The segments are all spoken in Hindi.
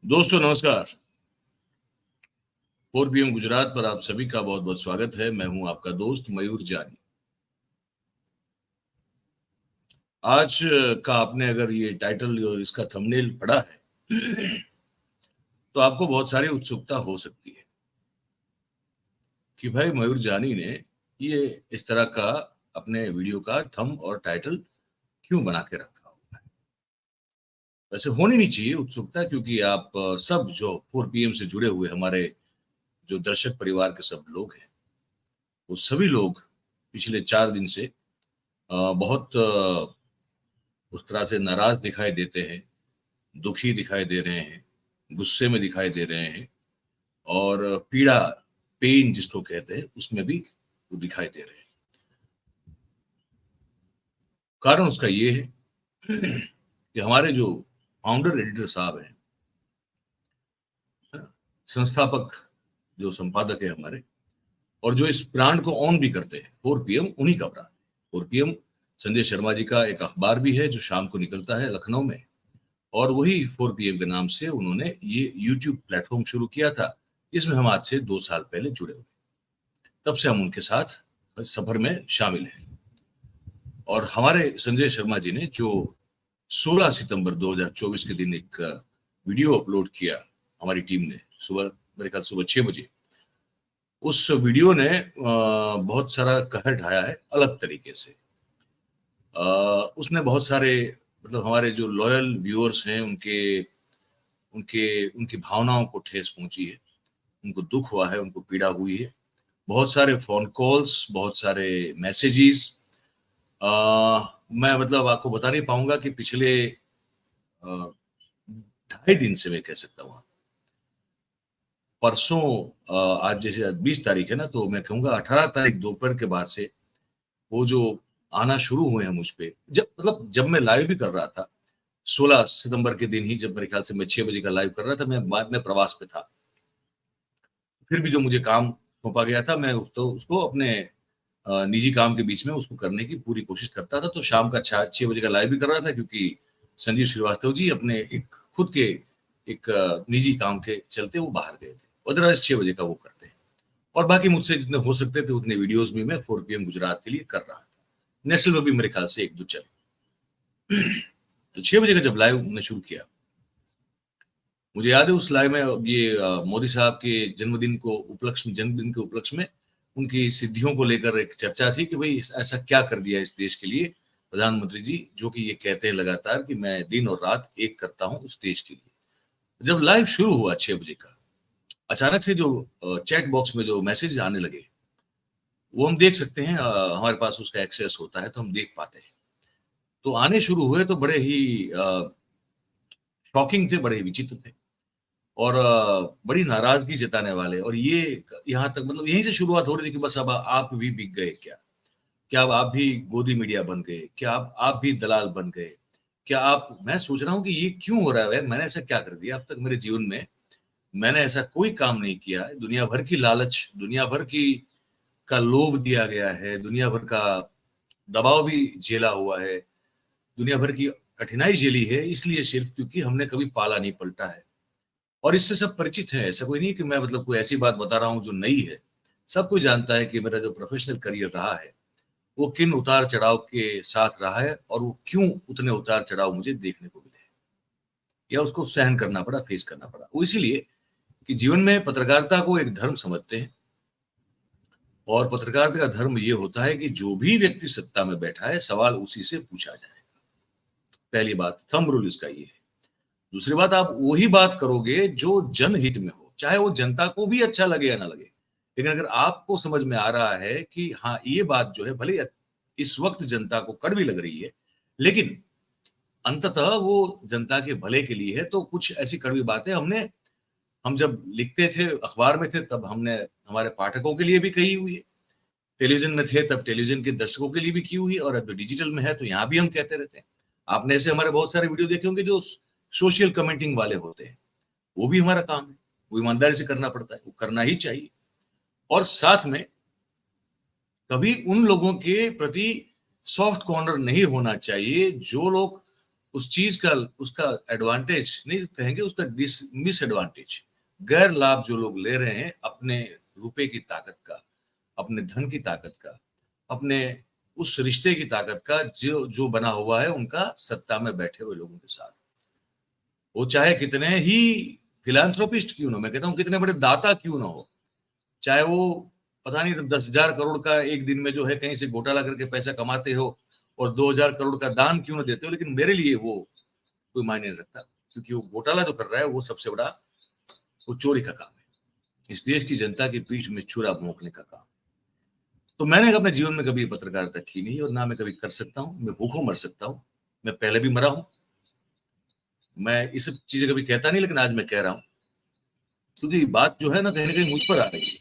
दोस्तों नमस्कार। 4 PM गुजरात पर आप सभी का बहुत बहुत स्वागत है। मैं हूं आपका दोस्त मयूर जानी। आज का आपने अगर ये टाइटल और इसका थंबनेल पढ़ा है तो आपको बहुत सारी उत्सुकता हो सकती है कि भाई मयूर जानी ने ये इस तरह का अपने वीडियो का थंब और टाइटल क्यों बना के रखा हुआ है। वैसे होनी नहीं चाहिए उत्सुकता, क्योंकि आप सब जो 4 PM से जुड़े हुए हमारे जो दर्शक परिवार के सब लोग हैं, वो सभी लोग पिछले 4 दिन से बहुत उस तरह से नाराज दिखाई देते हैं, दुखी दिखाई दे रहे हैं, गुस्से में दिखाई दे रहे हैं और पीड़ा, पेन जिसको कहते हैं, उसमें भी वो दिखाई दे रहे हैं। कारण उसका ये है कि हमारे जो फाउंडर एडिटर साहब हैं, है ना, संस्थापक जो संपादक है हमारे, और जो इस ब्रांड को ऑन भी करते हैं, 4 PM उन्हीं का ब्रांड। 4 PM संजय शर्मा जी का एक अखबार भी है जो शाम को निकलता है लखनऊ में, और वही 4 PM के नाम से उन्होंने ये यूट्यूब प्लेटफॉर्म शुरू किया था। इसमें हम आज से 2 साल पहले जुड़े हुए, तब से हम उनके साथ सफर में शामिल हैं। और हमारे संजय शर्मा जी ने जो 16 सितंबर 2024 के दिन एक वीडियो अपलोड किया हमारी टीम ने, सुबह मेरे ख्याल सुबह 6 बजे, उस वीडियो ने बहुत सारा कहर ढाया है अलग तरीके से। उसने बहुत सारे, मतलब हमारे जो लॉयल व्यूअर्स हैं उनके उनके उनकी भावनाओं को ठेस पहुंची है, उनको दुख हुआ है, उनको पीड़ा हुई है। बहुत सारे फोन कॉल्स, बहुत सारे मैसेजेस, मैं मतलब आपको बता नहीं पाऊंगा कि पिछले 2.5 दिन से, मैं कह सकता हूँ परसों, आज जैसे 20 तारीख है ना, तो मैं कहूंगा 18 तारीख दोपहर के बाद से वो जो आना शुरू हुए हैं मुझ पे, जब मैं लाइव भी कर रहा था 16 सितंबर के दिन ही, जब मेरे ख्याल से मैं 6 बजे का लाइव कर रहा था, मैं बाद में प्रवास पे था, फिर भी जो मुझे काम सौंपा गया था मैं तो उसको अपने निजी काम के बीच में उसको करने की पूरी कोशिश करता था। तो शाम का 6 बजे का लाइव भी कर रहा था, क्योंकि संजीव श्रीवास्तव जी अपने एक खुद के एक निजी काम के चलते वो बाहर गए थे। अदरवाइज 6 बजे का वो करते हैं, और बाकी मुझसे जितने हो सकते थे उतने वीडियोस भी मैं 4 PM गुजरात के लिए कर रहा था। नेशनल में भी मेरे ख्याल से 1-2 चले। तो 6 बजे का जब लाइव हमने शुरू किया, मुझे याद है उस लाइव में ये मोदी साहब के जन्मदिन के उपलक्ष्य में उनकी सिद्धियों को लेकर एक चर्चा थी कि भाई ऐसा क्या कर दिया इस देश के लिए प्रधानमंत्री जी, जो कि ये कहते हैं लगातार कि मैं दिन और रात एक करता हूं इस देश के लिए। जब लाइव शुरू हुआ 6 बजे का, अचानक से जो चैट बॉक्स में जो मैसेज आने लगे, वो हम देख सकते हैं, हमारे पास उसका एक्सेस होता है तो हम देख पाते हैं। तो आने शुरू हुए तो बड़े ही शॉकिंग थे, बड़े ही विचित्र थे, और बड़ी नाराजगी जताने वाले। और ये यहाँ तक, मतलब यहीं से शुरुआत हो रही थी कि बस अब आप भी बिक गए क्या? क्या अब आप भी गोदी मीडिया बन गए? क्या आप भी दलाल बन गए? क्या आप, मैं सोच रहा हूँ कि ये क्यों हो रहा है? मैंने ऐसा क्या कर दिया अब तक मेरे जीवन में? मैंने ऐसा कोई काम नहीं किया है। दुनिया भर की लालच, दुनिया भर की का लोभ दिया गया है, दुनिया भर का दबाव भी झेला हुआ है, दुनिया भर की कठिनाई झेली है, इसलिए सिर्फ क्योंकि हमने कभी पाला नहीं पलटा है। और इससे सब परिचित हैं, ऐसा कोई नहीं कि मैं मतलब कोई ऐसी बात बता रहा हूँ जो नई है। सब कोई जानता है कि मेरा जो प्रोफेशनल करियर रहा है वो किन उतार चढ़ाव के साथ रहा है, और वो क्यों उतने उतार चढ़ाव मुझे देखने को मिले या उसको सहन करना पड़ा, फेस करना पड़ा। वो इसीलिए कि जीवन में पत्रकारिता को एक धर्म समझते हैं, और पत्रकारिता का धर्म ये होता है कि जो भी व्यक्ति सत्ता में बैठा है सवाल उसी से पूछा जाएगा। पहली बात, थंब रूल इसका ये है। दूसरी बात, आप वही बात करोगे जो जनहित में हो, चाहे वो जनता को भी अच्छा लगे या ना लगे। लेकिन अगर आपको समझ में आ रहा है कि हाँ, ये बात जो है भले इस वक्त जनता को कड़वी लग रही है, लेकिन अंततः वो जनता के भले के लिए है, तो कुछ ऐसी कड़वी बातें हम जब लिखते थे, अखबार में थे, तब हमने हमारे पाठकों के लिए भी कही हुई है। टेलीविजन में थे तब टेलीविजन के दर्शकों के लिए भी की हुई है, और अब डिजिटल में है तो यहाँ भी हम कहते रहते हैं। आपने ऐसे हमारे बहुत सारे वीडियो देखे होंगे जो सोशल कमेंटिंग वाले होते हैं, वो भी हमारा काम है, वो ईमानदारी से करना पड़ता है, वो करना ही चाहिए। और साथ में कभी उन लोगों के प्रति सॉफ्ट कॉर्नर नहीं होना चाहिए जो लोग उस चीज का उसका एडवांटेज नहीं कहेंगे, उसका मिस एडवांटेज, गैर लाभ जो लोग ले रहे हैं अपने रुपए की ताकत का, अपने धन की ताकत का, अपने उस रिश्ते की ताकत का जो जो बना हुआ है उनका सत्ता में बैठे हुए लोगों के साथ। वो चाहे कितने ही फिलांथ्रोपिस्ट क्यों ना हो, मैं कहता हूँ कितने बड़े दाता क्यों ना हो, चाहे वो पता नहीं 10,000 करोड़ का एक दिन में जो है कहीं से घोटाला करके पैसा कमाते हो और 2,000 करोड़ का दान क्यों ना देते हो, लेकिन मेरे लिए वो कोई मायने नहीं रखता, क्योंकि वो घोटाला जो कर रहा है वो सबसे बड़ा वो चोरी का काम है, इस देश की जनता की पीठ में छुरा भोंकने का काम। तो मैंने अपने जीवन में कभी पत्रकारिता की नहीं और ना मैं कभी कर सकता हूँ, मैं भूखों मर सकता हूँ, मैं पहले भी मरा हूँ, मैं ये सब चीजें कभी कहता नहीं, लेकिन आज मैं कह रहा हूँ क्योंकि बात जो है ना कहीं मुझ पर आ रही है,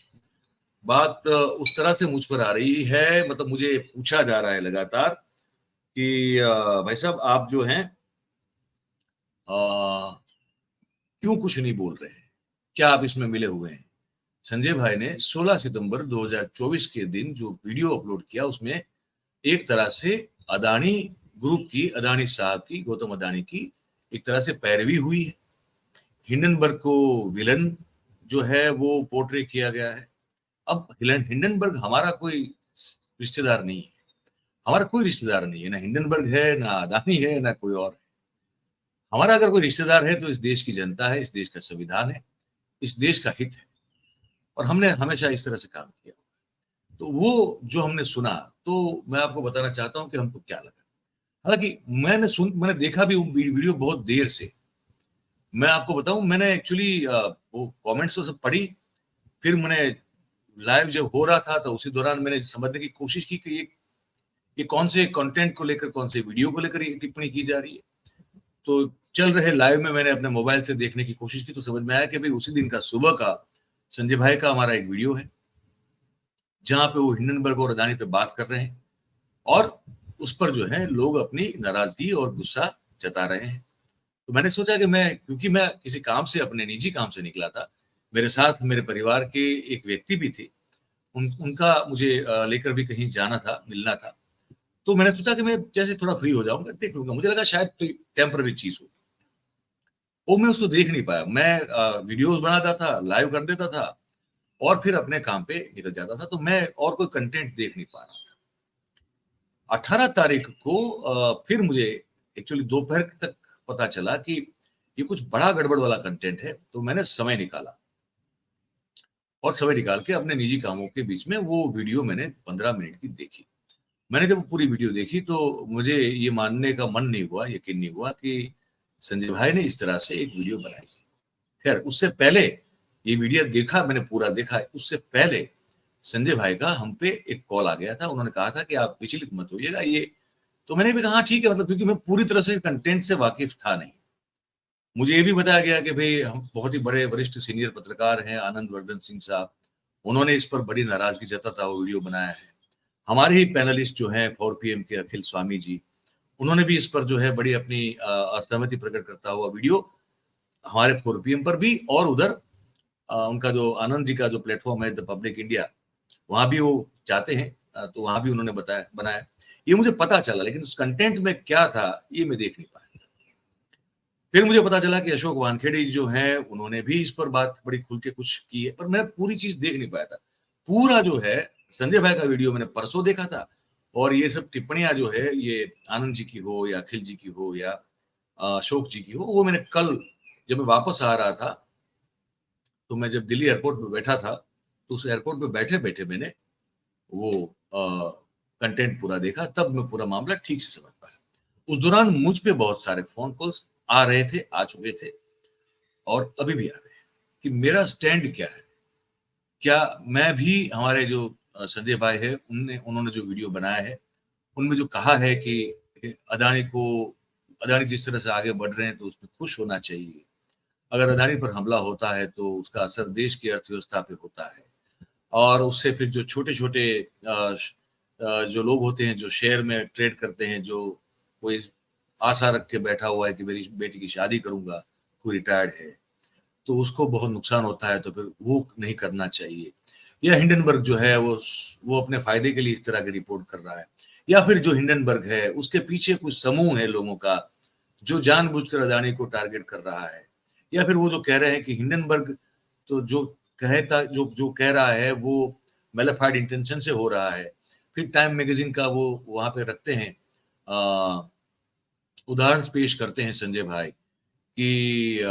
बात उस तरह से मुझ पर आ रही है, मतलब मुझे पूछा जा रहा है लगातार कि भाई साहब आप जो हैं अ, क्यों कुछ नहीं बोल रहे हैं, क्या आप इसमें मिले हुए हैं? संजय भाई ने 16 सितंबर 2024 के दिन जो वीडियो अपलोड किया उसमें एक तरह से अदानी ग्रुप की, अदानी साहब की, गौतम अदानी की एक तरह से पैरवी हुई है। हिंडनबर्ग को विलन जो है वो पोर्ट्रे किया गया है। अब हिंडनबर्ग हमारा कोई रिश्तेदार नहीं है, हमारा कोई रिश्तेदार नहीं है, ना हिंडनबर्ग है, ना अदानी है, ना कोई और है। हमारा अगर कोई रिश्तेदार है तो इस देश की जनता है, इस देश का संविधान है, इस देश का हित है, और हमने हमेशा इस तरह से काम किया। तो वो जो हमने सुना, तो मैं आपको बताना चाहता हूँ कि हमको क्या लगा। हालाँकि मैंने देखा भी वो वीडियो बहुत देर से। मैं आपको बताऊँ, मैंने एक्चुअली वो कमेंट्स तो सब पढ़ी, फिर मैंने लाइव जब हो रहा था तो उसी दौरान मैंने समझने की कोशिश की कि ये कौन से कंटेंट को लेकर, कौन से वीडियो को लेकर ये टिप्पणी की जा रही है। तो चल रहे लाइव में मैंने अपने मोबाइल से देखने की कोशिश की तो समझ में आया कि भाई उसी दिन का सुबह का संजय भाई का हमारा एक वीडियो है, जहाँ पे वो हिंडनबर्ग और अदानी पे बात कर रहे हैं और उस पर जो है लोग अपनी नाराजगी और गुस्सा जता रहे हैं। तो मैंने सोचा कि मैं, क्योंकि मैं किसी काम से, अपने निजी काम से निकला था, मेरे साथ मेरे परिवार के एक व्यक्ति भी थे, उनका मुझे लेकर भी कहीं जाना था, मिलना था। तो मैंने सोचा कि मैं जैसे थोड़ा फ्री हो जाऊंगा देख लूंगा, मुझे लगा शायद कोई टेम्पररी चीज हो। वो मैं उसको देख नहीं पाया, मैं वीडियोस बनाता था, लाइव कर देता था और फिर अपने काम पे निकल जाता था, तो मैं और कोई कंटेंट देख नहीं पा रहा था। 18 तारीख को फिर मुझे एक्चुअली दोपहर तक पता चला कि ये कुछ बड़ा गड़बड़ वाला कंटेंट है, तो मैंने समय निकाला और समय निकाल के अपने निजी कामों के बीच में वो वीडियो मैंने 15 मिनट की देखी। मैंने जब पूरी वीडियो देखी तो मुझे ये मानने का मन नहीं हुआ, यकीन नहीं हुआ कि संजय भाई ने इस तरह से एक वीडियो बनाई। खैर उससे पहले ये वीडियो देखा, मैंने पूरा देखा, उससे पहले संजय भाई का हम पे एक कॉल आ गया था, उन्होंने कहा था कि आप विचलित मत होइएगा ये। तो मैंने भी कहा हाँ ठीक है, मतलब क्योंकि मैं पूरी तरह से कंटेंट से वाकिफ था नहीं। मुझे ये भी बताया गया कि भाई हम बहुत ही बड़े वरिष्ठ सीनियर पत्रकार हैं आनंद वर्धन सिंह साहब, उन्होंने इस पर बड़ी नाराजगी जताता हुआ वीडियो बनाया है। हमारे ही पैनलिस्ट जो हैं 4 PM के अखिल स्वामी जी, उन्होंने भी इस पर जो है बड़ी अपनी असहमति प्रकट करता हुआ वीडियो हमारे 4 PM पर भी, और उधर उनका जो आनंद जी का जो प्लेटफॉर्म है द पब्लिक इंडिया, वहां भी वो जाते हैं, तो वहां भी उन्होंने बताया बनाया। ये मुझे पता चला, लेकिन उस कंटेंट में क्या था ये मैं देख नहीं पाया। फिर मुझे पता चला कि अशोक वानखेड़े जो हैं उन्होंने भी इस पर बात बड़ी खुल के कुछ की है, पर मैं पूरी चीज देख नहीं पाया था। पूरा जो है संजय भाई का वीडियो मैंने परसों देखा था, और ये सब टिप्पणियां जो है ये आनंद जी की हो या अखिल जी की हो या अशोक जी की हो, वो मैंने कल जब मैं वापस आ रहा था, तो मैं जब दिल्ली एयरपोर्ट पे बैठा था, तो उस एयरपोर्ट पे बैठे बैठे मैंने वो कंटेंट पूरा देखा, तब मैं पूरा मामला ठीक से समझ पाया। उस दौरान मुझ पे बहुत सारे फोन कॉल्स आ रहे थे, आ चुके थे, और अभी भी आ रहे हैं कि मेरा स्टैंड क्या है। क्या मैं भी, हमारे जो संजय भाई है उन्होंने जो वीडियो बनाया है उनमें जो कहा है कि अदानी को, अदानी जिस तरह से आगे बढ़ रहे हैं तो उसमें खुश होना चाहिए, अगर अदानी पर हमला होता है तो उसका असर देश की अर्थव्यवस्था पे होता है, और उससे फिर जो छोटे छोटे जो लोग होते हैं जो शेयर में ट्रेड करते हैं, जो कोई आशा रख के बैठा हुआ है कि मेरी बेटी की शादी करूंगा, कोई रिटायर्ड है, तो उसको बहुत नुकसान होता है, तो फिर वो नहीं करना चाहिए। या हिंडनबर्ग जो है वो अपने फायदे के लिए इस तरह की रिपोर्ट कर रहा है, या फिर जो हिंडनबर्ग है उसके पीछे कुछ समूह है लोगों का जो जानबूझकर अदानी को टारगेट कर रहा है, या फिर वो जो कह रहे हैं कि हिंडनबर्ग तो जो कहता जो जो कह रहा है वो मेलिफाइड इंटेंशन से हो रहा है। फिर टाइम मैगजीन का वो वहां पे रखते हैं, उदाहरण पेश करते हैं संजय भाई कि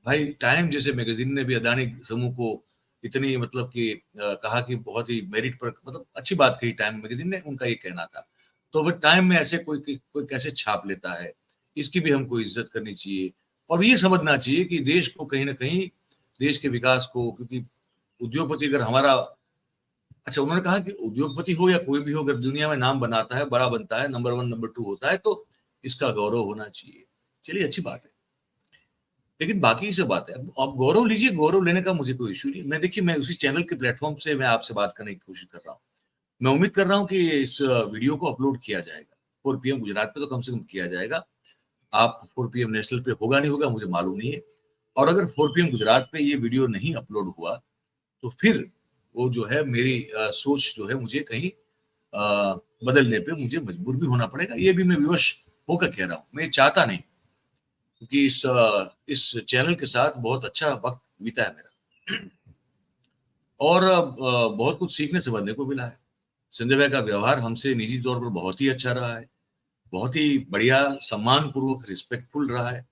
भाई टाइम जैसे मैगजीन ने भी अदानी समूह को इतनी मतलब कि कहा कि बहुत ही मेरिट पर मतलब अच्छी बात कही टाइम मैगजीन ने, उनका ये कहना था। तो अब टाइम में ऐसे कोई कैसे छाप लेता है, इसकी भी हमको इज्जत करनी चाहिए और ये समझना चाहिए कि देश को कहीं ना कहीं देश के विकास को, क्योंकि उद्योगपति अगर हमारा, अच्छा उन्होंने कहा कि उद्योगपति हो या कोई भी हो, अगर दुनिया में नाम बनाता है, बड़ा बनता है, नंबर 1 नंबर 2 होता है, तो इसका गौरव होना चाहिए। चलिए अच्छी बात है, लेकिन बाकी सब बात है। अब आप गौरव लीजिए, गौरव लेने का मुझे कोई इश्यू नहीं। मैं देखिए मैं उसी चैनल के प्लेटफॉर्म से मैं आपसे बात करने की कोशिश कर रहा हूँ। मैं उम्मीद कर रहा हूँ कि इस वीडियो को अपलोड किया जाएगा 4 पीएम गुजरात पे, तो कम से कम किया जाएगा। आप 4 पीएम नेशनल पे होगा नहीं होगा मुझे मालूम नहीं है, और अगर 4 पीएम गुजरात पे ये वीडियो नहीं अपलोड हुआ तो फिर वो जो है मेरी सोच जो है मुझे कहीं बदलने पे मुझे मजबूर भी होना पड़ेगा। ये भी मैं विवश होकर कह रहा हूँ, मैं चाहता नहीं, क्योंकि इस चैनल के साथ बहुत अच्छा वक्त बीता है मेरा और बहुत कुछ सीखने समझने को मिला है। संजय भाई का व्यवहार हमसे निजी तौर पर बहुत ही अच्छा रहा है, बहुत ही बढ़िया, सम्मान पूर्वक, रिस्पेक्टफुल रहा है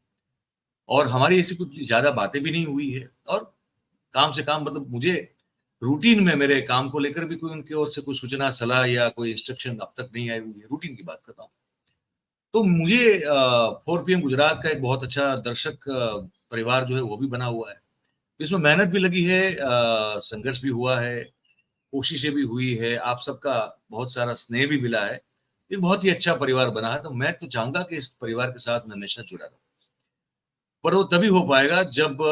और हमारी ऐसी कुछ ज्यादा बातें भी नहीं हुई है। और काम से काम मतलब मुझे रूटीन में मेरे काम को लेकर भी कोई उनकी ओर से कोई सूचना, सलाह या कोई इंस्ट्रक्शन अब तक नहीं आई हुई है। रूटीन की बात कर रहा हूँ। तो मुझे 4 पीएम गुजरात का एक बहुत अच्छा दर्शक परिवार जो है वो भी बना हुआ है। इसमें मेहनत भी लगी है, संघर्ष भी हुआ है, कोशिशें भी हुई है, आप सबका बहुत सारा स्नेह भी मिला है। एक बहुत ही अच्छा परिवार बना है, तो मैं तो चाहूंगा कि इस परिवार के साथ मैं हमेशा जुड़ा रहूं। पर वो तभी हो पाएगा जब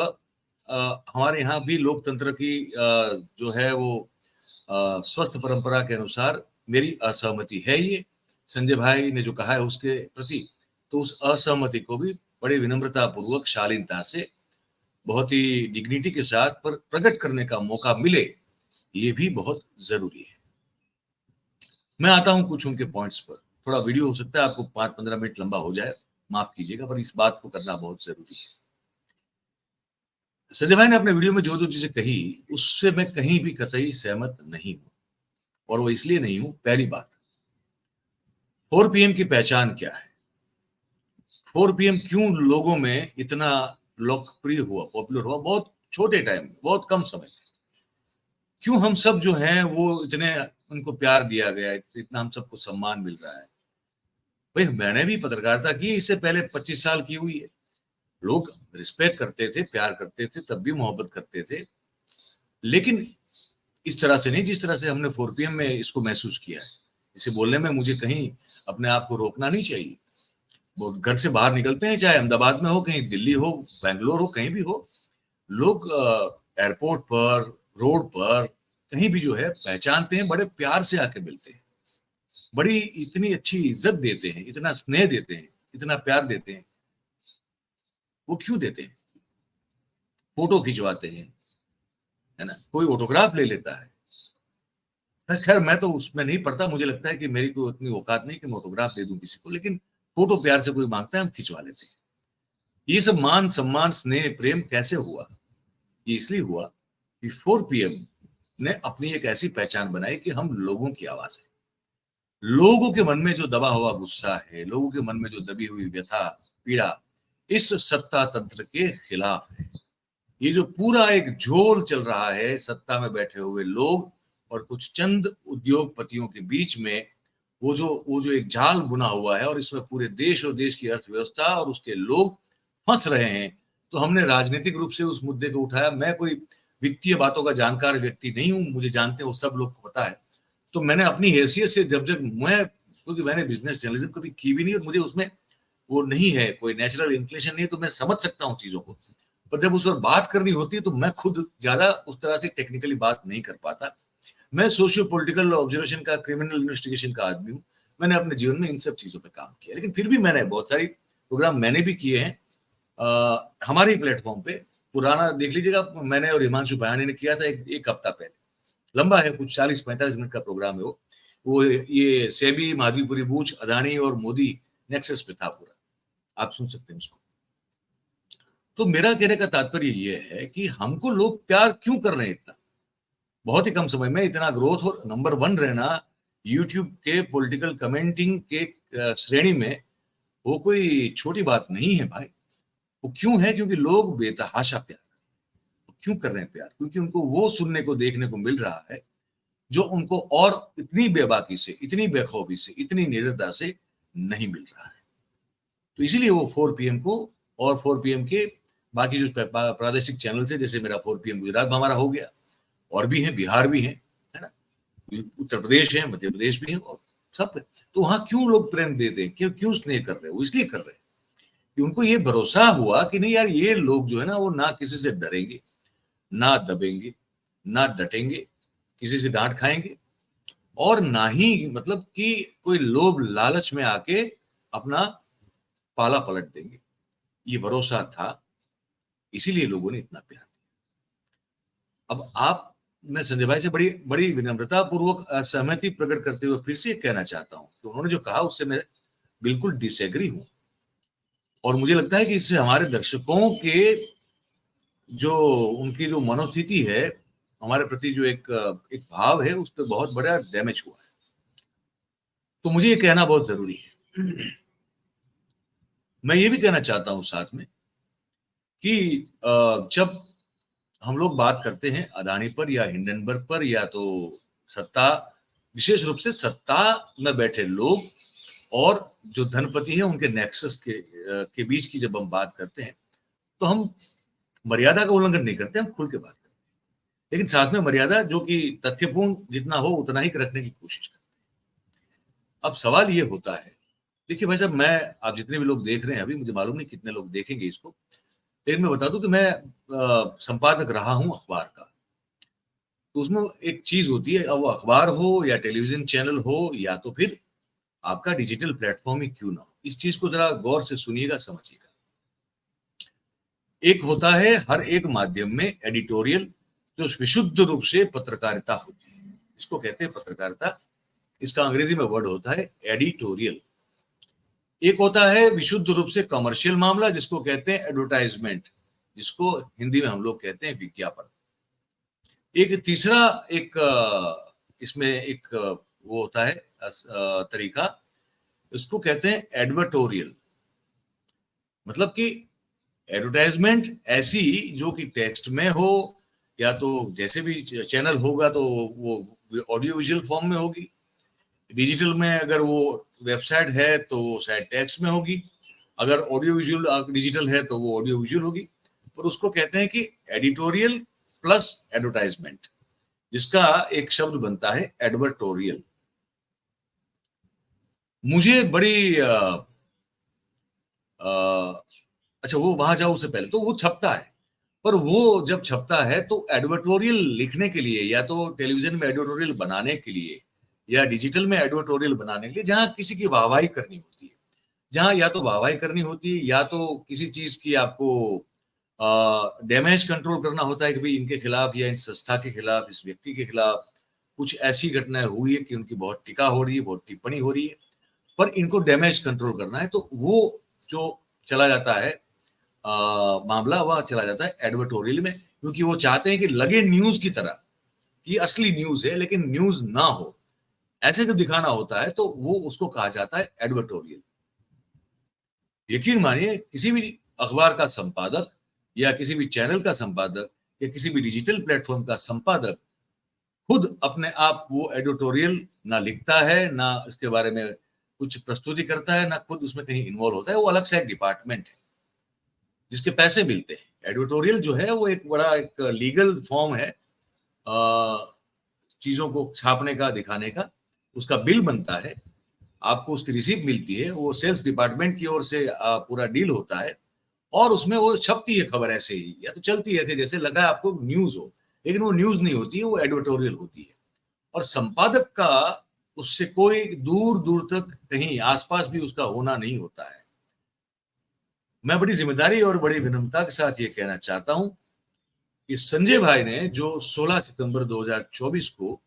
हमारे यहाँ भी लोकतंत्र की जो है वो स्वस्थ परंपरा के अनुसार मेरी असहमति है ये संजय भाई ने जो कहा है उसके प्रति, तो उस असहमति को भी बड़ी विनम्रता पूर्वक, शालीनता से, बहुत ही डिग्निटी के साथ पर प्रकट करने का मौका मिले, ये भी बहुत जरूरी है। मैं आता हूं कुछ उनके पॉइंट्स पर। थोड़ा वीडियो हो सकता है आपको 5-15 मिनट लंबा हो जाए, माफ कीजिएगा, पर इस बात को करना बहुत जरूरी है। संजय भाई ने अपने वीडियो में जो जो चीजें कही उससे मैं कहीं भी कतई सहमत नहीं हूं, और वो इसलिए नहीं हूं। पहली बात, 4 पीएम की पहचान क्या है? 4 पीएम क्यों लोगों में इतना लोकप्रिय हुआ, पॉपुलर हुआ बहुत छोटे टाइम में, बहुत कम समय में? क्यों हम सब जो हैं वो इतने, उनको प्यार दिया गया, इतना हम सबको सम्मान मिल रहा है? भाई मैंने भी पत्रकारिता की, इससे पहले 25 साल की हुई है। लोग रिस्पेक्ट करते थे, प्यार करते थे, तब भी मोहब्बत करते थे, लेकिन इस तरह से नहीं जिस तरह से हमने 4 पीएम में इसको महसूस किया है। इसे बोलने में मुझे कहीं अपने आप को रोकना नहीं चाहिए। वो घर से बाहर निकलते हैं, चाहे अहमदाबाद में हो, कहीं दिल्ली हो, बैंगलोर हो, कहीं भी हो, लोग एयरपोर्ट पर, रोड पर, कहीं भी जो है पहचानते हैं, बड़े प्यार से आके मिलते हैं, बड़ी इतनी अच्छी इज्जत देते हैं, इतना स्नेह देते हैं, इतना प्यार देते हैं। वो क्यों देते हैं? फोटो खिंचवाते हैं, है ना, कोई ऑटोग्राफ ले लेता है। खैर मैं तो उसमें नहीं पढ़ता, मुझे लगता है कि मेरी कोई उतनी औकात नहीं कि मैं ऑटोग्राफ दे दूं किसी को, लेकिन फोटो प्यार से कोई मांगता है हम खिंचवा लेते हैं। ये सब मान सम्मान, स्नेह, प्रेम कैसे हुआ? ये इसलिए हुआ कि 4 पीएम ने अपनी एक ऐसी पहचान बनाई कि हम लोगों की आवाज है। लोगों के मन में जो दबा हुआ गुस्सा है, लोगों के मन में जो दबी हुई व्यथा, पीड़ा, इस सत्ता तंत्र के खिलाफ है। ये जो पूरा एक झोल चल रहा है सत्ता में बैठे हुए लोग और कुछ चंद उद्योगपतियों के बीच में, वो जो एक जाल बुना हुआ है और इसमें पूरे देश और देश की अर्थव्यवस्था और उसके लोग फंस रहे हैं। तो हमने राजनीतिक रूप से उस मुद्दे को उठाया। मैं कोई वित्तीय बातों का जानकार व्यक्ति नहीं हूं, मुझे जानते हैं वो सब लोग को पता है। तो मैंने अपनी हैसियत से जब जब मैं, क्योंकि मैंने बिजनेस जर्नलिज्म कभी की भी नहीं और मुझे उसमें वो नहीं है, कोई नेचुरल इंक्लिनेशन नहीं है, तो मैं समझ सकता हूँ चीजों को। पर जब उस पर बात करनी होती है तो मैं खुद ज्यादा उस तरह से टेक्निकली बात नहीं कर पाता। मैं सोशियो पॉलिटिकल ऑब्जर्वेशन का, क्रिमिनल इन्वेस्टिगेशन का आदमी हूँ। मैंने अपने जीवन में इन सब चीजों पे काम किया, लेकिन फिर भी मैंने बहुत सारी प्रोग्राम मैंने भी किए हैं हमारे प्लेटफॉर्म पे। पुराना देख लीजिएगा, मैंने और हिमांशु बयानी ने किया था एक हफ्ता पहले, लंबा है, कुछ 40-45 मिनट का प्रोग्राम है वो ये सेबी, माधवीपुरी बूच, अदानी और मोदी नेक्सस पे था पूरा। आप सुन सकते हैं उसको। तो मेरा कहने का तात्पर्य ये है कि हमको लोग प्यार क्यों कर रहे हैं इतना? बहुत ही कम समय में इतना ग्रोथ और नंबर 1 रहना यूट्यूब के पॉलिटिकल कमेंटिंग के श्रेणी में, वो कोई छोटी बात नहीं है भाई। वो क्यों है? क्योंकि लोग बेतहाशा प्यार क्यों कर रहे हैं प्यार? क्योंकि उनको वो सुनने को, देखने को मिल रहा है जो उनको और इतनी बेबाकी से, इतनी बेखौफी से, इतनी निर्दयता से नहीं मिल रहा है। तो इसीलिए वो 4 पीएम को और 4 पीएम के बाकी जो प्रादेशिक चैनल है, जैसे मेरा 4 पीएम गुजरात में हमारा हो गया, और भी है, बिहार भी है ना, उत्तर प्रदेश है, मध्य प्रदेश भी है, और सब। तो वहां क्यों लोग प्रेम देते हैं, क्यों क्यों स्नेह कर रहे हैं? वो इसलिए कर रहे हैं कि उनको ये भरोसा हुआ कि नहीं यार, ये लोग जो है ना, वो ना किसी से डरेंगे, ना दबेंगे, ना डटेंगे, किसी से डांट खाएंगे, और ना ही मतलब कि कोई लोभ लालच में आके अपना पाला पलट देंगे। ये भरोसा था, इसीलिए लोगों ने इतना प्यार दिया। अब आप, मैं संजय भाई से बड़ी बड़ी विनम्रता पूर्वक असहमति प्रकट करते हुए फिर से कहना चाहता हूं कि उन्होंने जो कहा उससे मैं बिल्कुल डिसएग्री हूं, और मुझे लगता है कि इससे हमारे दर्शकों के जो, उनकी जो मनोस्थिति है, हमारे प्रति जो एक एक भाव है, उस पर बहुत बड़ा डैमेज हुआ है। तो मुझे ये कहना बहुत जरूरी है। मैं ये भी कहना चाहता हूं साथ में कि जब हम लोग बात करते हैं अदानी पर या हिंडनबर्ग पर, या तो सत्ता, विशेष रूप से सत्ता में बैठे लोग और जो धनपति हैं उनके नेक्सस के बीच की जब हम बात करते हैं, तो हम मर्यादा का उल्लंघन नहीं करते, हम खुल के बात करते हैं, लेकिन साथ में मर्यादा जो कि तथ्यपूर्ण जितना हो उतना ही रखने की कोशिश करते हैं। अब सवाल ये होता है, देखिए भाई साहब, मैं, आप जितने भी लोग देख रहे हैं, अभी मुझे मालूम नहीं कितने लोग देखेंगे इसको, लेकिन मैं बता दूं कि मैं संपादक रहा हूं अखबार का। तो उसमें एक चीज होती है, अब वो अखबार हो या टेलीविजन चैनल हो या तो फिर आपका डिजिटल प्लेटफॉर्म ही क्यों ना हो, इस चीज को जरा गौर से सुनिएगा, समझिएगा। एक होता है हर एक माध्यम में एडिटोरियल, जो विशुद्ध रूप से पत्रकारिता होती है, इसको कहते हैं पत्रकारिता। इसका अंग्रेजी में वर्ड होता है एडिटोरियल। एक होता है विशुद्ध रूप से कमर्शियल मामला, जिसको कहते हैं एडवर्टाइजमेंट, जिसको हिंदी में हम लोग कहते हैं विज्ञापन। एक तीसरा, एक इसमें एक वो होता है तरीका, उसको कहते हैं एडवर्टोरियल। मतलब कि एडवर्टाइजमेंट ऐसी जो कि टेक्स्ट में हो, या तो जैसे भी चैनल होगा तो वो ऑडियो विजुअल फॉर्म में होगी, डिजिटल में अगर वो वेबसाइट है तो वो शायद टेक्स्ट में होगी, अगर ऑडियो विजुअल डिजिटल है तो वो ऑडियो विजुअल होगी। पर उसको कहते हैं कि एडिटोरियल प्लस एडवर्टाइजमेंट, जिसका एक शब्द बनता है एडवर्टोरियल। मुझे बड़ी अच्छा, वो वहां जाओ उससे पहले तो वो छपता है, पर वो जब छपता है तो एडवर्टोरियल लिखने के लिए, या तो टेलीविजन में एडवर्टोरियल बनाने के लिए, या डिजिटल में एडवर्टोरियल बनाने के लिए, जहां किसी की वाहवाही करनी होती है, जहां या तो वाहवाही करनी होती है, या तो किसी चीज की आपको डैमेज कंट्रोल करना होता है कि भाई इनके खिलाफ या इन संस्था के खिलाफ, इस व्यक्ति के खिलाफ कुछ ऐसी घटनाएं हुई है कि उनकी बहुत टीका हो रही है, बहुत टिप्पणी हो रही है, पर इनको डैमेज कंट्रोल करना है, तो वो जो चला जाता है मामला, वह चला जाता है एडवर्टोरियल में, क्योंकि वो चाहते हैं कि लगे न्यूज की तरह कि असली न्यूज है, लेकिन न्यूज ना हो, ऐसे जब दिखाना होता है तो वो उसको कहा जाता है एडवर्टोरियल। यकीन मानिए, किसी भी अखबार का संपादक या किसी भी चैनल का संपादक या किसी भी डिजिटल प्लेटफॉर्म का संपादक खुद अपने आप वो एडिटोरियल ना लिखता है, ना इसके बारे में कुछ प्रस्तुति करता है, ना खुद उसमें कहीं इन्वॉल्व होता है। वो अलग से एक डिपार्टमेंट है जिसके पैसे मिलते हैं। एडिटोरियल जो है वो एक बड़ा एक लीगल फॉर्म है, चीजों को छापने का, दिखाने का। उसका बिल बनता है, आपको उसकी रिसीप्ट मिलती है, वो सेल्स डिपार्टमेंट की ओर से पूरा डील होता है, और उसमें वो छपती है खबर ऐसे ही, या तो चलती है ऐसे जैसे लगा आपको न्यूज हो, लेकिन वो न्यूज नहीं होती है, वो एडिटोरियल होती है। और संपादक का उससे कोई दूर दूर तक कहीं आसपास भी उसका होना नहीं होता है। मैं बड़ी जिम्मेदारी और बड़ी विनम्रता के साथ ये कहना चाहता हूं कि संजय भाई ने जो 16 सितंबर 2024 को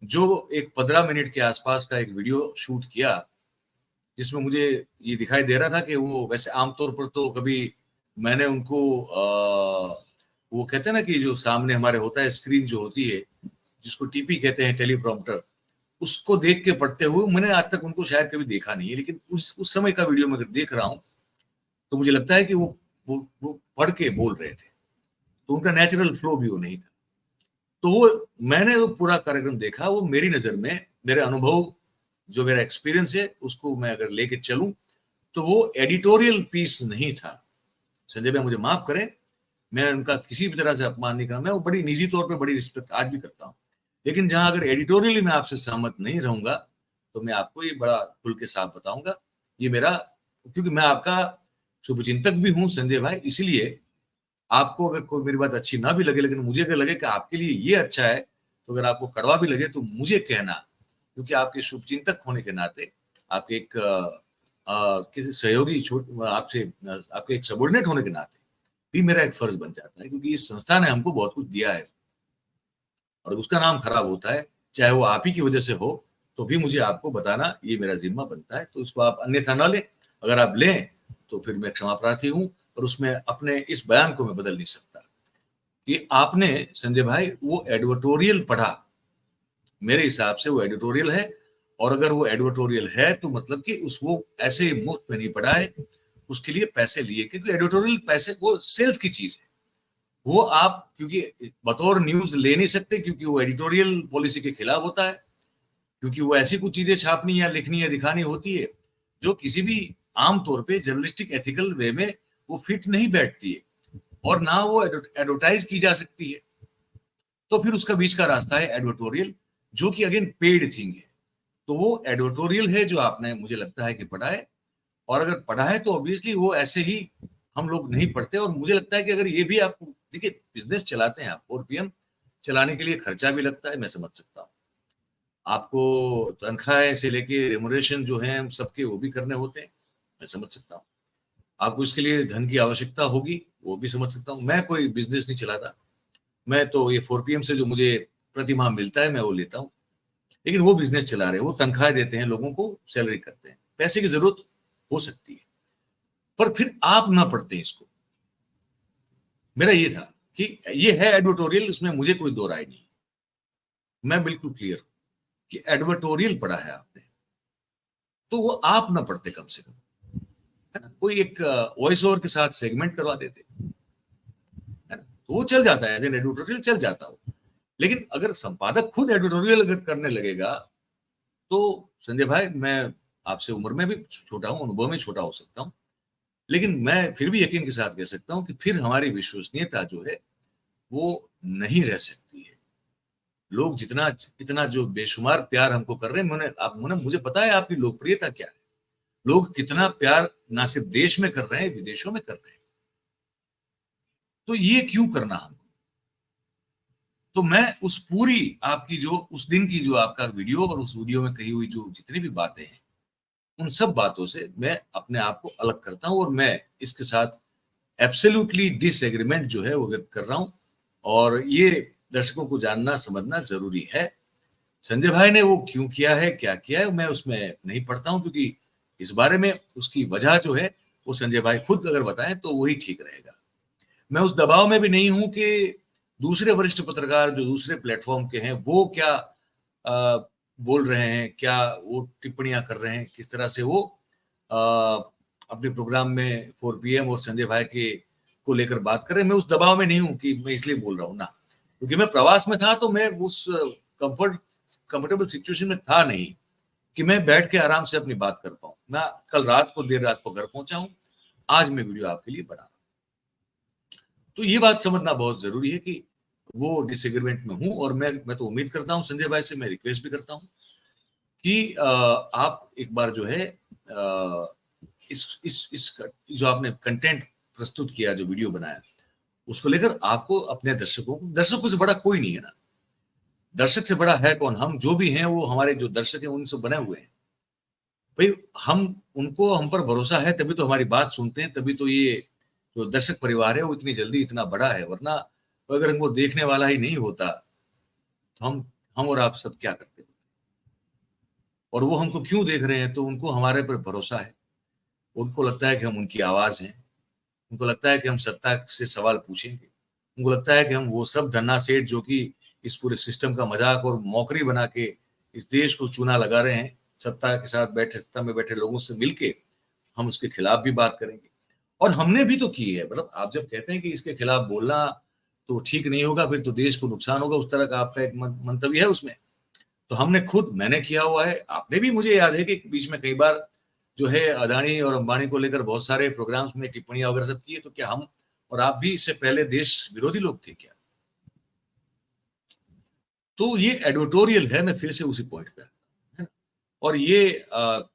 जो एक 15 मिनट के आसपास का एक वीडियो शूट किया, जिसमें मुझे ये दिखाई दे रहा था कि वो वैसे आमतौर पर तो कभी मैंने उनको वो कहते हैं ना कि जो सामने हमारे होता है स्क्रीन जो होती है, जिसको टीपी कहते हैं, टेलीप्रॉम्प्टर, उसको देख के पढ़ते हुए मैंने आज तक उनको शायद कभी देखा नहीं है। लेकिन उस समय का वीडियो मैं अगर देख रहा हूँ तो मुझे लगता है कि वो पढ़ के बोल रहे थे, तो उनका नेचुरल फ्लो भी वो नहीं था। तो वो मैंने वो पूरा कार्यक्रम देखा, वो मेरी नज़र में मेरे अनुभव, जो मेरा एक्सपीरियंस है उसको मैं अगर लेके चलूँ, तो वो एडिटोरियल पीस नहीं था। संजय भाई मुझे माफ़ करें, मैं उनका किसी भी तरह से अपमान नहीं कर रहा, मैं वो बड़ी निजी तौर पे बड़ी रिस्पेक्ट आज भी करता हूँ। लेकिन जहाँ अगर एडिटोरियली मैं आपसे सहमत नहीं रहूँगा, तो मैं आपको ये बड़ा खुल के साफ बताऊँगा। ये मेरा, क्योंकि मैं आपका शुभचिंतक भी हूँ संजय भाई, इसलिए आपको अगर कोई मेरी बात अच्छी ना भी लगे, लेकिन मुझे अगर लगे कि आपके लिए ये अच्छा है, तो अगर आपको कड़वा भी लगे तो मुझे कहना, क्योंकि आपके शुभचिंतक होने के नाते, आपके एक किसी सहयोगी आपसे आपके एक सबॉर्डिनेट होने के नाते भी मेरा एक फर्ज बन जाता है, क्योंकि इस संस्था ने हमको बहुत कुछ दिया है और उसका नाम खराब होता है, चाहे वो आप ही की वजह से हो, तो भी मुझे आपको बताना ये मेरा जिम्मा बनता है। तो इसको आप अन्यथा ना लें, अगर आप लें तो फिर मैं क्षमा प्रार्थी हूँ, और उसमें अपने इस बयान को मैं बदल नहीं सकता कि आपने संजय भाई वो एडिटोरियल पढ़ा, मेरे हिसाब से वो एडिटोरियल है, और अगर वो एडिटोरियल है तो मतलब कि उस वो ऐसे ही मुफ्त में नहीं पढ़ा है, उसके लिए पैसे लिए, क्योंकि एडिटोरियल पैसे वो सेल्स की चीज है। वो आप क्योंकि बतौर न्यूज ले नहीं सकते, क्योंकि वो एडिटोरियल पॉलिसी के खिलाफ होता है, क्योंकि वो ऐसी कुछ चीजें छापनी या लिखनी या दिखानी होती है जो किसी भी आम तौर पे जर्नलिस्टिक एथिकल वे में वो फिट नहीं बैठती है, और ना वो एडवर्टाइज की जा सकती है। तो फिर उसका बीच का रास्ता है एडवर्टोरियल, जो कि अगेन पेड थिंग है। तो वो एडवर्टोरियल है जो आपने मुझे लगता है कि पढ़ा है, और अगर पढ़ा है तो ऑब्वियसली वो ऐसे ही हम लोग नहीं पढ़ते। और मुझे लगता है कि अगर ये भी आप देखिए, बिजनेस चलाते हैं आप, 4PM चलाने के लिए खर्चा भी लगता है, मैं समझ सकता हूँ। आपको तनख्वाह से लेके रेमुनरेशन जो है सबके, वो भी करने होते हैं, मैं समझ सकता हूँ। आपको इसके लिए धन की आवश्यकता होगी, वो भी समझ सकता हूँ। मैं कोई बिजनेस नहीं चलाता, मैं तो ये 4PM से जो मुझे प्रति माह मिलता है मैं वो लेता हूँ। लेकिन वो बिजनेस चला रहे हैं, वो तनख्वाह देते हैं लोगों को, सैलरी करते हैं, पैसे की जरूरत हो सकती है, पर फिर आप ना पढ़ते इसको। मेरा ये था कि ये है एडवर्टोरियल, इसमें मुझे कोई दो राय नहीं, मैं बिल्कुल क्लियर हूं कि एडवर्टोरियल पढ़ा है आपने, तो वो आप ना पढ़ते कम से कम, है ना। कोई एक वॉइस ओवर के साथ सेगमेंट करवा देते, है ना, तो वो चल जाता है, एज एन एडिटोरियल चल जाता हो। लेकिन अगर संपादक खुद एडिटोरियल अगर करने लगेगा, तो संजय भाई मैं आपसे उम्र में भी छोटा हूं, अनुभव में छोटा हो सकता हूं, लेकिन मैं फिर भी यकीन के साथ कह सकता हूं कि फिर हमारी विश्वसनीयता जो है वो नहीं रह सकती है। लोग जितना इतना जो बेशुमार प्यार हमको कर रहे हैं, मुझे पता है आपकी लोकप्रियता क्या है, लोग कितना प्यार ना सिर्फ देश में कर रहे हैं, विदेशों में कर रहे हैं। तो ये क्यों करना हम? तो मैं उस पूरी आपकी जो उस दिन की जो आपका वीडियो और उस वीडियो में कही हुई जो जितनी भी बातें हैं, उन सब बातों से मैं अपने आप को अलग करता हूं, और मैं इसके साथ एब्सोल्युटली डिसएग्रीमेंट जो है वो व्यक्त कर रहा हूं। और ये दर्शकों को जानना समझना जरूरी है, संजय भाई ने वो क्यों किया है, क्या किया है, मैं उसमें नहीं पढ़ता हूं, क्योंकि इस बारे में उसकी वजह जो है वो संजय भाई खुद अगर बताएं तो वही ठीक रहेगा। मैं उस दबाव में भी नहीं हूं कि दूसरे वरिष्ठ पत्रकार जो दूसरे प्लेटफॉर्म के हैं वो क्या बोल रहे हैं, क्या वो टिप्पणियां कर रहे हैं, किस तरह से वो आ, अपने प्रोग्राम में 4PM और संजय भाई के को लेकर बात कर रहे हैं। मैं उस दबाव में नहीं हूं कि मैं इसलिए बोल रहा हूं ना, क्योंकि मैं प्रवास में था, तो मैं उस कंफर्टेबल सिचुएशन में था नहीं कि मैं बैठ के आराम से अपनी बात कर पाऊं। मैं कल रात को देर रात को घर पहुंचा हूं, आज मैं वीडियो आपके लिए बना। तो ये बात समझना बहुत जरूरी है कि वो डिसएग्रीमेंट में हूं, और मैं तो उम्मीद करता हूं संजय भाई से, मैं रिक्वेस्ट भी करता हूं कि आप एक बार जो है इस जो आपने कंटेंट प्रस्तुत किया, जो वीडियो बनाया, उसको लेकर आपको अपने दर्शकों से बड़ा कोई नहीं है ना। दर्शक से बड़ा है कौन? हम जो भी हैं वो हमारे जो दर्शक हैं उनसे बने हुए हैं भाई। हम उनको हम पर भरोसा है, तभी तो हमारी बात सुनते हैं, तभी तो ये जो दर्शक परिवार है वो इतनी जल्दी इतना बड़ा है। वरना अगर हमको देखने वाला ही नहीं होता तो हम और आप सब क्या करते? और वो हमको क्यों देख रहे हैं, तो उनको हमारे पर भरोसा है, उनको लगता है कि हम उनकी आवाज हैं, उनको लगता है कि हम सत्ता से सवाल पूछेंगे, उनको लगता है कि हम वो सब धन्ना सेठ जो कि इस पूरे सिस्टम का मजाक और मौकरी बना के इस देश को चूना लगा रहे हैं, सत्ता के साथ बैठे, सत्ता में बैठे लोगों से मिलके हम उसके खिलाफ भी बात करेंगे। और हमने भी तो की है, मतलब आप जब कहते हैं कि इसके खिलाफ बोलना तो ठीक नहीं होगा, फिर तो देश को नुकसान होगा, उस तरह का आपका एक मंतव्य है उसमें, तो हमने खुद, मैंने किया हुआ है, आपने भी, मुझे याद है कि बीच में कई बार जो है अदानी और अंबानी को लेकर बहुत सारे प्रोग्राम्स में टिप्पणियां वगैरह सब किए, तो क्या हम और आप भी इससे पहले देश विरोधी लोग थे क्या? तो ये एडिटोरियल है, मैं फिर से उसी पॉइंट पे आता हूं, है ना? और ये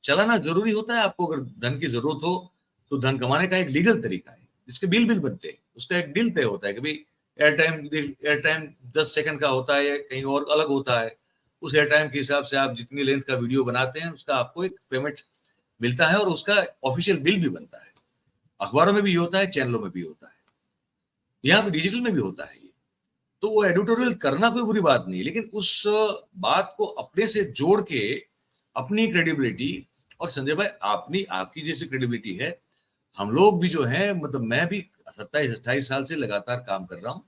चलाना जरूरी होता है, आपको अगर धन की जरूरत हो तो धन कमाने का एक लीगल तरीका है, जिसके बिल बिल बनते हैं, उसका एक बिल तय होता है कि भाई एयर टाइम 10 सेकंड का होता है या कहीं और अलग होता है, उस एयर टाइम के हिसाब से आप जितनी लेंथ का वीडियो बनाते हैं उसका आपको एक पेमेंट मिलता है और उसका ऑफिशियल बिल भी बनता है। अखबारों में भी होता है, चैनलों में भी होता है, यहाँ पे डिजिटल में भी होता है ये। तो वो एडिटोरियल करना कोई बुरी बात नहीं, लेकिन उस बात को अपने से जोड़ के अपनी क्रेडिबिलिटी, और संजय भाई आपनी आपकी जैसी क्रेडिबिलिटी है, हम लोग भी जो है, मतलब मैं भी 27-28 साल से लगातार काम कर रहा हूँ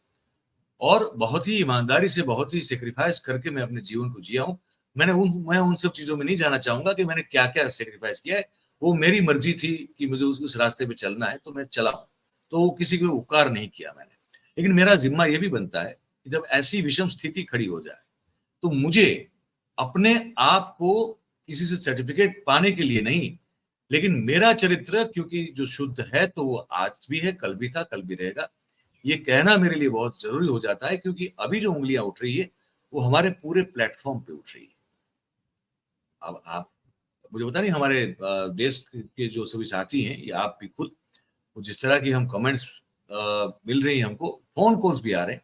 और बहुत ही ईमानदारी से, बहुत ही सेक्रीफाइस करके मैं अपने जीवन को जिया हूँ। मैं उन सब चीजों में नहीं जाना चाहूंगा कि मैंने क्या क्या सेक्रीफाइस किया है। वो मेरी मर्जी थी कि मुझे उस रास्ते पे चलना है, तो मैं चला हूँ। तो किसी को उपकार नहीं किया मैंने। लेकिन मेरा जिम्मा ये भी बनता है कि जब ऐसी विषम स्थिति खड़ी हो जाए, तो मुझे अपने आप को किसी से सर्टिफिकेट पाने के लिए नहीं, लेकिन मेरा चरित्र क्योंकि जो शुद्ध है, तो वो आज भी है, कल भी था, कल भी रहेगा, ये कहना मेरे लिए बहुत जरूरी हो जाता है, क्योंकि अभी जो उंगलियां उठ रही है वो हमारे पूरे प्लेटफॉर्म पे उठ रही है। अब आप, मुझे पता नहीं हमारे देश के जो सभी साथी हैं या आप भी खुद, जिस तरह की हम कमेंट्स मिल रही हैं, हमको फोन कॉल्स भी आ रहे हैं,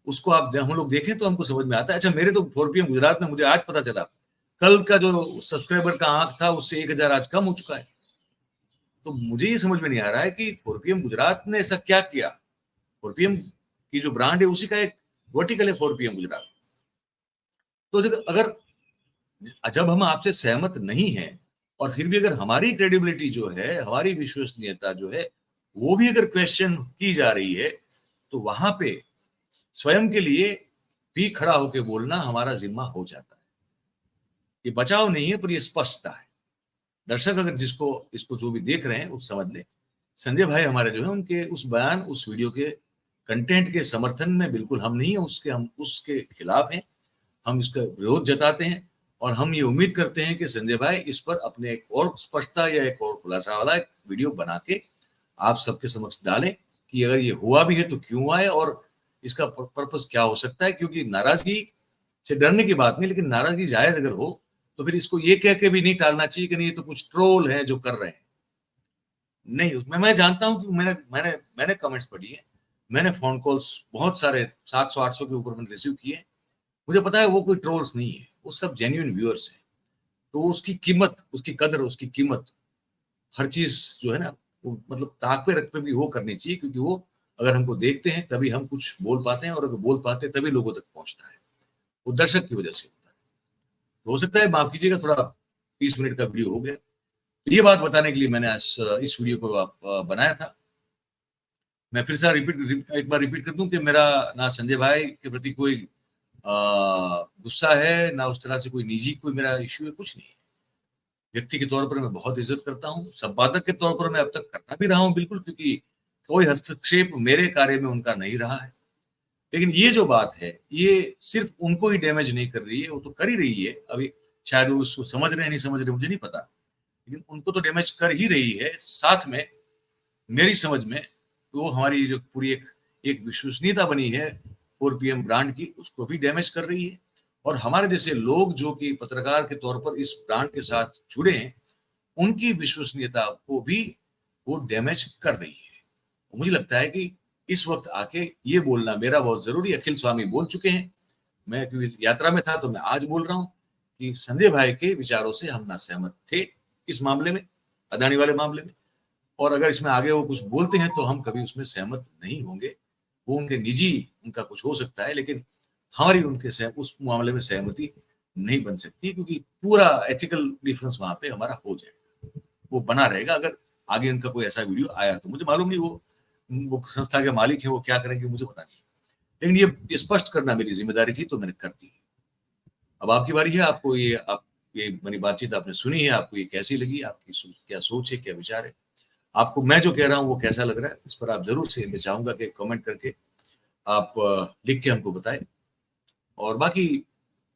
उसको आप हम लोग देखें तो हमको समझ में आता है। अच्छा, मेरे तो 4 PM गुजरात में मुझे आज पता चला, कल का जो सब्सक्राइबर का आंक था उससे 1,000 आज कम हो चुका है। तो मुझे ये समझ में नहीं आ रहा है कि 4PM गुजरात ने ऐसा क्या किया। 4PM की जो ब्रांड है उसी का एक वर्टिकल है 4PM गुजरात। तो अगर जब हम आपसे सहमत नहीं हैं और फिर भी अगर हमारी क्रेडिबिलिटी जो है, हमारी विश्वसनीयता जो है, वो भी अगर क्वेश्चन की जा रही है, तो वहां पे स्वयं के लिए भी खड़ा होकर बोलना हमारा जिम्मा हो जाता है। ये बचाव नहीं है, पर ये स्पष्टता है। दर्शक अगर जिसको इसको जो भी देख रहे हैं वो समझ ले, संजय भाई हमारे जो है उनके उस बयान, उस वीडियो के कंटेंट के समर्थन में बिल्कुल हम नहीं है, हम उसके खिलाफ हैं। हम इसका विरोध जताते हैं और हम ये उम्मीद करते हैं कि संजय भाई इस पर अपने एक और स्पष्टता या एक और खुलासा वाला एक वीडियो बना के आप सबके समक्ष डालें कि अगर ये हुआ भी है तो क्यों हुआ है और इसका पर्पस क्या हो सकता है। क्योंकि नाराजगी से डरने की बात नहीं, लेकिन नाराजगी जायज अगर हो तो फिर इसको ये कह के भी नहीं टालना चाहिए कि नहीं ये तो कुछ ट्रोल हैं जो कर रहे हैं। नहीं, उसमें मैं जानता हूं कि मैंने मैंने मैंने कमेंट्स पढ़ी है, मैंने फोन कॉल्स बहुत सारे 700-800 के ऊपर मैंने रिसीव किए। मुझे पता है वो कोई ट्रोल्स नहीं है, वो सब जेन्युइन व्यूअर्स हैं। तो उसकी कीमत, उसकी कदर, उसकी कीमत, हर चीज जो है ना, वो मतलब ताक पे रख पे भी वो करनी चाहिए, क्योंकि वो अगर हमको देखते हैं तभी हम कुछ बोल पाते हैं, और अगर बोल पाते हैं तभी लोगों तक पहुंचता है। वो दर्शक की वजह से होता है। तो हो सकता है, माफ कीजिएगा, थोड़ा 30 मिनट का वीडियो हो गया। तो ये बात बताने के लिए मैंने आज इस वीडियो को बनाया था। मैं फिर से एक बार रिपीट कर दूं कि मेरा ना संजय भाई के प्रति कोई गुस्सा है, ना उस तरह से कोई निजी कोई मेरा इश्यू है, कुछ नहीं है। व्यक्ति के तौर पर मैं बहुत इज्जत करता हूँ, संपादक के तौर पर मैं अब तक करता भी रहा हूँ बिल्कुल, क्योंकि कोई हस्तक्षेप मेरे कार्य में उनका नहीं रहा है। लेकिन ये जो बात है, ये सिर्फ उनको ही डैमेज नहीं कर रही है, वो तो कर ही रही है। अभी शायद वो उसको समझ रहे हैं, नहीं समझ रहे, मुझे नहीं पता, लेकिन उनको तो डैमेज कर ही रही है। साथ में मेरी समझ में वो हमारी जो पूरी एक एक विश्वसनीयता बनी है 4PM ब्रांड की, उसको भी डैमेज कर रही है। और हमारे जैसे लोग जो कि पत्रकार के तौर पर इस ब्रांड के साथ जुड़े हैं, उनकी विश्वसनीयता को भी वो डैमेज कर रही है। मुझे लगता है कि इस वक्त आके ये बोलना मेरा बहुत जरूरी है। अखिल स्वामी बोल चुके हैं, मैं क्योंकि यात्रा में था तो मैं आज बोल रहा हूँ कि संजय भाई के विचारों से हम ना सहमत थे इस मामले में, अदानी वाले मामले में। और अगर इसमें आगे वो कुछ बोलते हैं तो हम कभी उसमें सहमत नहीं होंगे। वो उनके निजी, उनका कुछ हो सकता है, लेकिन हमारी उस मामले में सहमति नहीं बन सकती, क्योंकि पूरा एथिकल डिफरेंस वहां पे हमारा हो जाएगा, वो बना रहेगा। अगर आगे इनका कोई ऐसा वीडियो आया तो मुझे मालूम नहीं, वो संस्था के मालिक है, वो क्या करेंगे मुझे पता नहीं, लेकिन ये स्पष्ट करना मेरी जिम्मेदारी थी, तो मैंने कर दी। अब आपकी बारी है, आपको ये मेरी बातचीत आपने सुनी है, आपको ये कैसी लगी, आपकी क्या सोच है, क्या विचार है, आपको मैं जो कह रहा हूँ वो कैसा लग रहा है, इस पर आप जरूर से, मैं चाहूंगा कि कमेंट करके आप लिख के हमको बताएं। और बाकी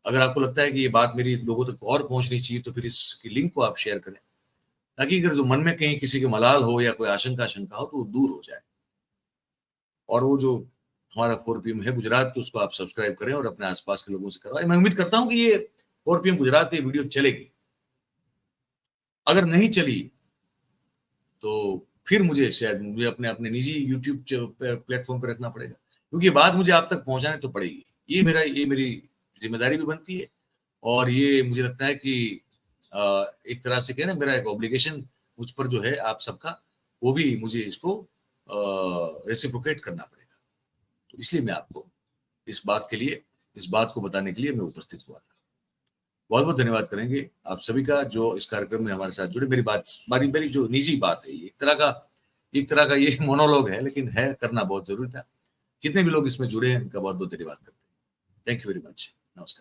अगर आपको लगता है कि ये बात मेरी लोगों तक और पहुंचनी चाहिए, तो फिर इसकी लिंक को आप शेयर करें, ताकि अगर जो मन में कहीं किसी के मलाल हो या कोई आशंका शंका हो तो वो दूर हो जाए। और वो जो हमारा 4 PM है गुजरात, तो उसको आप सब्सक्राइब करें और अपने आसपास के लोगों से करवाएं। मैं उम्मीद करता हूं कि ये 4 PM गुजरात पे वीडियो चलेगी। अगर नहीं चली तो फिर मुझे अपने अपने निजी यूट्यूब प्लेटफॉर्म पे रखना पड़ेगा, क्योंकि ये बात मुझे आप तक पहुंचाने तो पड़ेगी। ये मेरी जिम्मेदारी भी बनती है, और ये मुझे लगता है कि एक तरह से कहना मेरा एक ऑब्लिगेशन मुझ पर जो है आप सबका, वो भी मुझे इसको रेसिप्रोकेट करना पड़ेगा। तो इसलिए मैं आपको इस बात को बताने के लिए मैं उपस्थित हुआ था। बहुत बहुत धन्यवाद करेंगे आप सभी का जो इस कार्यक्रम में हमारे साथ जुड़े। मेरी मेरी जो निजी बात है, ये एक तरह का ये मोनोलॉग है, लेकिन है करना बहुत जरूरी था। जितने भी लोग इसमें जुड़े हैं उनका बहुत बहुत धन्यवाद करते हैं। Thank you very much. नमस्कार।